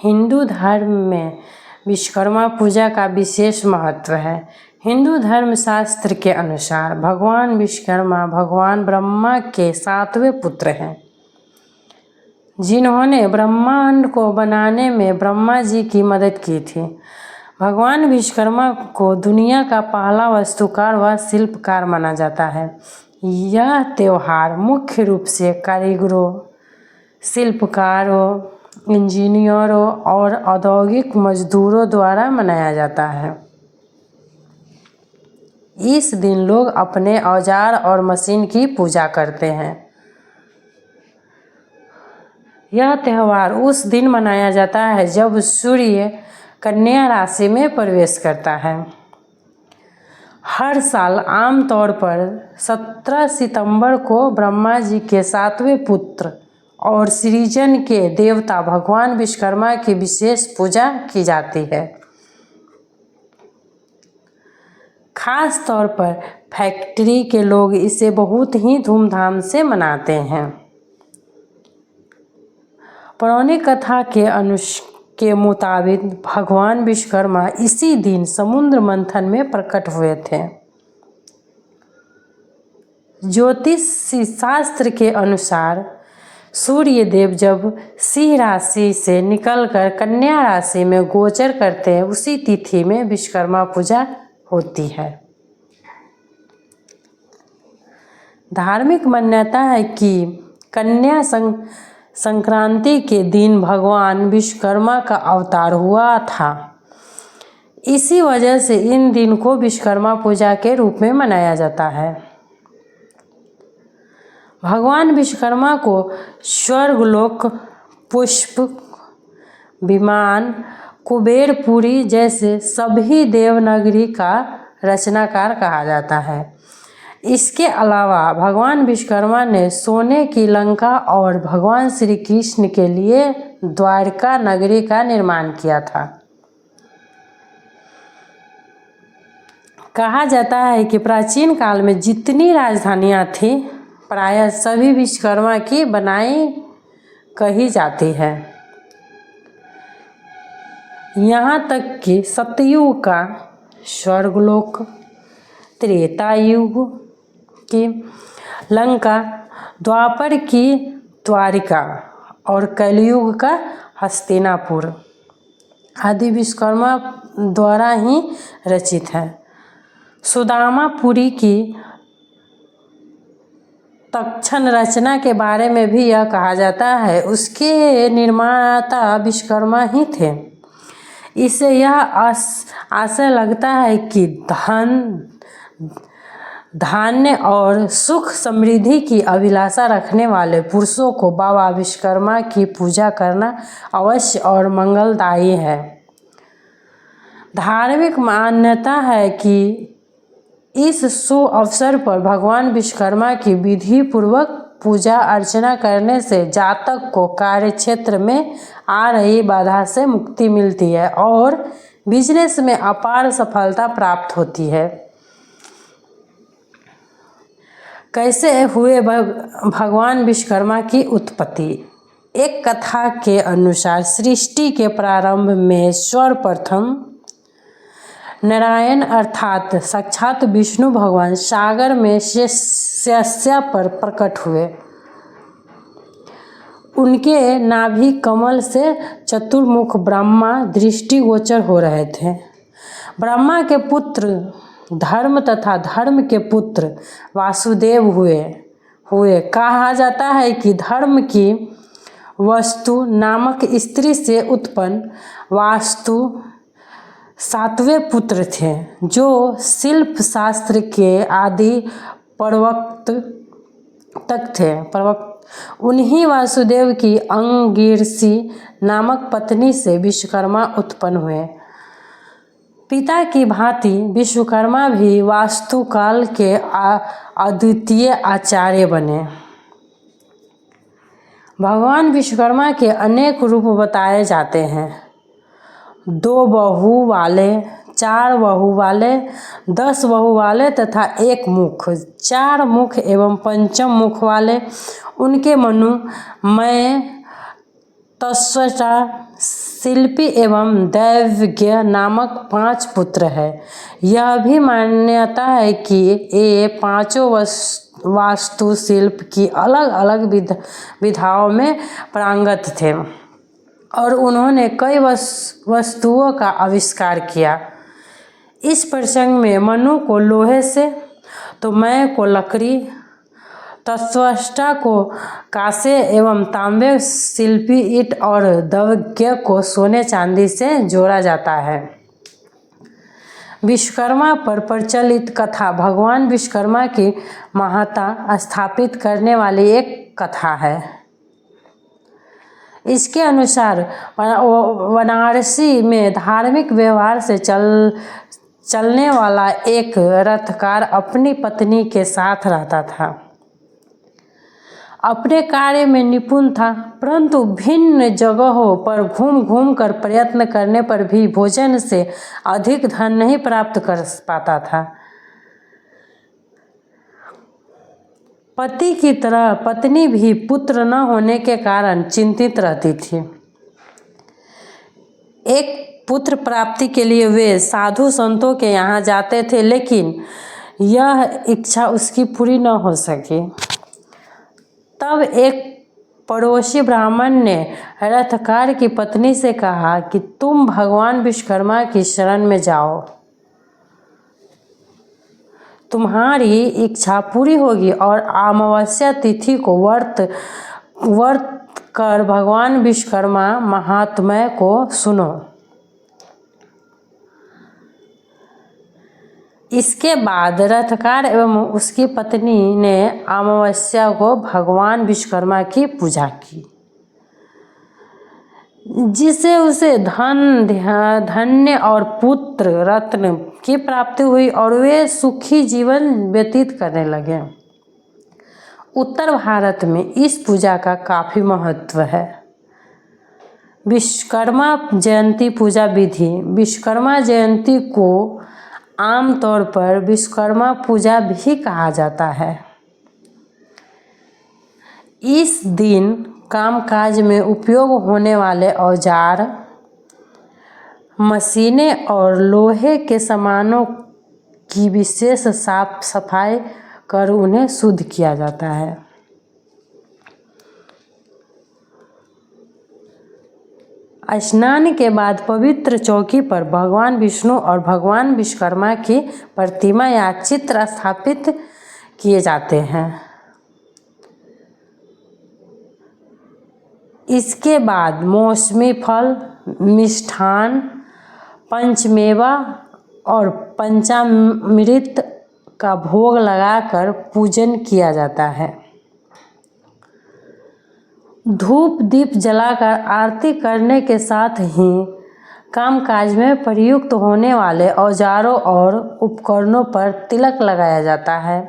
हिंदू धर्म में विश्वकर्मा पूजा का विशेष महत्व है। हिंदू धर्म शास्त्र के अनुसार भगवान विश्वकर्मा भगवान ब्रह्मा के 7वें पुत्र हैं, जिन्होंने ब्रह्मांड को बनाने में ब्रह्मा जी की मदद की थी। भगवान विश्वकर्मा को दुनिया का पहला वास्तुकार व शिल्पकार माना जाता है। यह त्यौहार मुख्य रूप से कारीगरों, शिल्पकारों, इंजीनियरों और औद्योगिक मजदूरों द्वारा मनाया जाता है। इस दिन लोग अपने औजार और मशीन की पूजा करते हैं। यह त्यौहार उस दिन मनाया जाता है जब सूर्य कन्या राशि में प्रवेश करता है। हर साल आमतौर पर 17 सितंबर को ब्रह्मा जी के 7वें पुत्र और सृजन के देवता भगवान विश्वकर्मा की विशेष पूजा की जाती है। खास तौर पर फैक्ट्री के लोग इसे बहुत ही धूमधाम से मनाते हैं। पौराणिक कथा के मुताबिक भगवान विश्वकर्मा इसी दिन समुद्र मंथन में प्रकट हुए थे। ज्योतिष शास्त्र के अनुसार सूर्य देव जब सिंह राशि से निकलकर कन्या राशि में गोचर करते हैं, उसी तिथि में विश्वकर्मा पूजा होती है। धार्मिक मान्यता है कि कन्या संक्रांति के दिन भगवान विश्वकर्मा का अवतार हुआ था। इसी वजह से इन दिन को विश्वकर्मा पूजा के रूप में मनाया जाता है। भगवान विश्वकर्मा को स्वर्गलोक, पुष्प विमान, कुबेरपुरी जैसे सभी देवनागरी का रचनाकार कहा जाता है। इसके अलावा भगवान विश्वकर्मा ने सोने की लंका और भगवान श्री कृष्ण के लिए द्वारका नगरी का निर्माण किया था। कहा जाता है कि प्राचीन काल में जितनी राजधानियां थीं, प्रायः सभी विश्वकर्मा की बनाई कही जाती है। यहाँ तक कि सतयुग का स्वर्गलोक, त्रेता युग की लंका, द्वापर की द्वारिका और कलयुग का हस्तिनापुर आदि विश्वकर्मा द्वारा ही रचित है। सुदामापुरी की तक्षण रचना के बारे में भी यह कहा जाता है, उसके निर्माता विश्वकर्मा ही थे। इससे यह आशय लगता है कि धान्य और सुख समृद्धि की अभिलाषा रखने वाले पुरुषों को बाबा विश्वकर्मा की पूजा करना अवश्य और मंगलदायी है। धार्मिक मान्यता है कि इस शुभ अवसर पर भगवान विश्वकर्मा की विधि पूर्वक पूजा अर्चना करने से जातक को कार्यक्षेत्र में आ रही बाधा से मुक्ति मिलती है और बिजनेस में अपार सफलता प्राप्त होती है। कैसे हुए भगवान विश्वकर्मा की उत्पत्ति? एक कथा के अनुसार सृष्टि के प्रारंभ में सर्वप्रथम नारायण अर्थात साक्षात विष्णु भगवान सागर में शैया पर प्रकट हुए। उनके नाभि कमल से चतुर्मुख ब्रह्मा दृष्टिगोचर हो रहे थे। ब्रह्मा के पुत्र धर्म तथा धर्म के पुत्र वासुदेव हुए। कहा जाता है कि धर्म की वस्तु नामक स्त्री से उत्पन्न वास्तु 7वें पुत्र थे, जो शिल्प शास्त्र के आदि प्रवर्तक थे। उन्हीं वासुदेव की अंगिरसी नामक पत्नी से विश्वकर्मा उत्पन्न हुए। पिता की भांति विश्वकर्मा भी वास्तुकाल के अद्वितीय आचार्य बने। भगवान विश्वकर्मा के अनेक रूप बताए जाते हैं। 2 बाहु वाले, 4 बाहु वाले, 10 बाहु वाले तथा 1 मुख, 4 मुख एवं पंचम मुख वाले। उनके मनुमय तस्वटा, शिल्पी एवं दैवज्ञ नामक 5 पुत्र हैं। यह भी मान्यता है कि ये पांचों वास्तुशिल्प की अलग अलग विधाओं में पारंगत थे और उन्होंने कई वस्तुओं का आविष्कार किया। इस प्रसंग में मनु को लोहे से, तो मैं को लकड़ी, तत्वष्टा को कांसे एवं तांबे, शिल्पी ईंट और दैवज्ञ को सोने चांदी से जोड़ा जाता है। विश्वकर्मा पर प्रचलित कथा भगवान विश्वकर्मा की महत्ता स्थापित करने वाली एक कथा है। इसके अनुसार वाराणसी में धार्मिक व्यवहार से चलने वाला एक रथकार अपनी पत्नी के साथ रहता था। अपने कार्य में निपुण था, परंतु भिन्न जगहों पर घूम घूम कर प्रयत्न करने पर भी भोजन से अधिक धन नहीं प्राप्त कर पाता था। पति की तरह पत्नी भी पुत्र न होने के कारण चिंतित रहती थी। एक पुत्र प्राप्ति के लिए वे साधु संतों के यहाँ जाते थे, लेकिन यह इच्छा उसकी पूरी न हो सकी। तब एक पड़ोसी ब्राह्मण ने रथकार की पत्नी से कहा कि तुम भगवान विश्वकर्मा की शरण में जाओ, तुम्हारी इच्छा पूरी होगी और अमावस्या तिथि को व्रत कर भगवान विश्वकर्मा महात्म्य को सुनो। इसके बाद रथकार एवं उसकी पत्नी ने अमावस्या को भगवान विश्वकर्मा की पूजा की, जिससे उसे धन्य और पुत्र रत्न की प्राप्ति हुई और वे सुखी जीवन व्यतीत करने लगे। उत्तर भारत में इस पूजा का काफी महत्व है। विश्वकर्मा जयंती पूजा विधि। विश्वकर्मा जयंती को आमतौर पर विश्वकर्मा पूजा भी कहा जाता है। इस दिन कामकाज में उपयोग होने वाले औजार, मशीनें और लोहे के सामानों की विशेष साफ सफाई कर उन्हें शुद्ध किया जाता है। स्नान के बाद पवित्र चौकी पर भगवान विष्णु और भगवान विश्वकर्मा की प्रतिमा या चित्र स्थापित किए जाते हैं। इसके बाद मौसमी फल, मिष्ठान, पंचमेवा और पंचामृत का भोग लगाकर पूजन किया जाता है। धूप दीप जलाकर आरती करने के साथ ही कामकाज में प्रयुक्त होने वाले औजारों और उपकरणों पर तिलक लगाया जाता है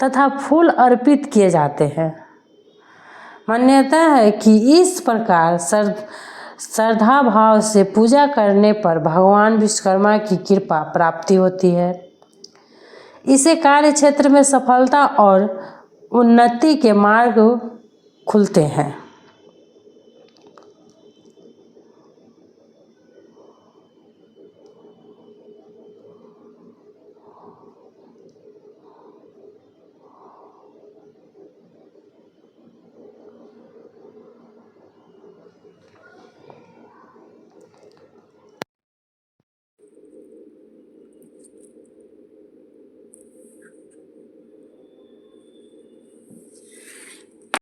तथा फूल अर्पित किए जाते हैं। मान्यता है कि इस प्रकार श्रद्धा भाव से पूजा करने पर भगवान विश्वकर्मा की कृपा प्राप्ति होती है। इसे कार्य क्षेत्र में सफलता और उन्नति के मार्ग खुलते हैं।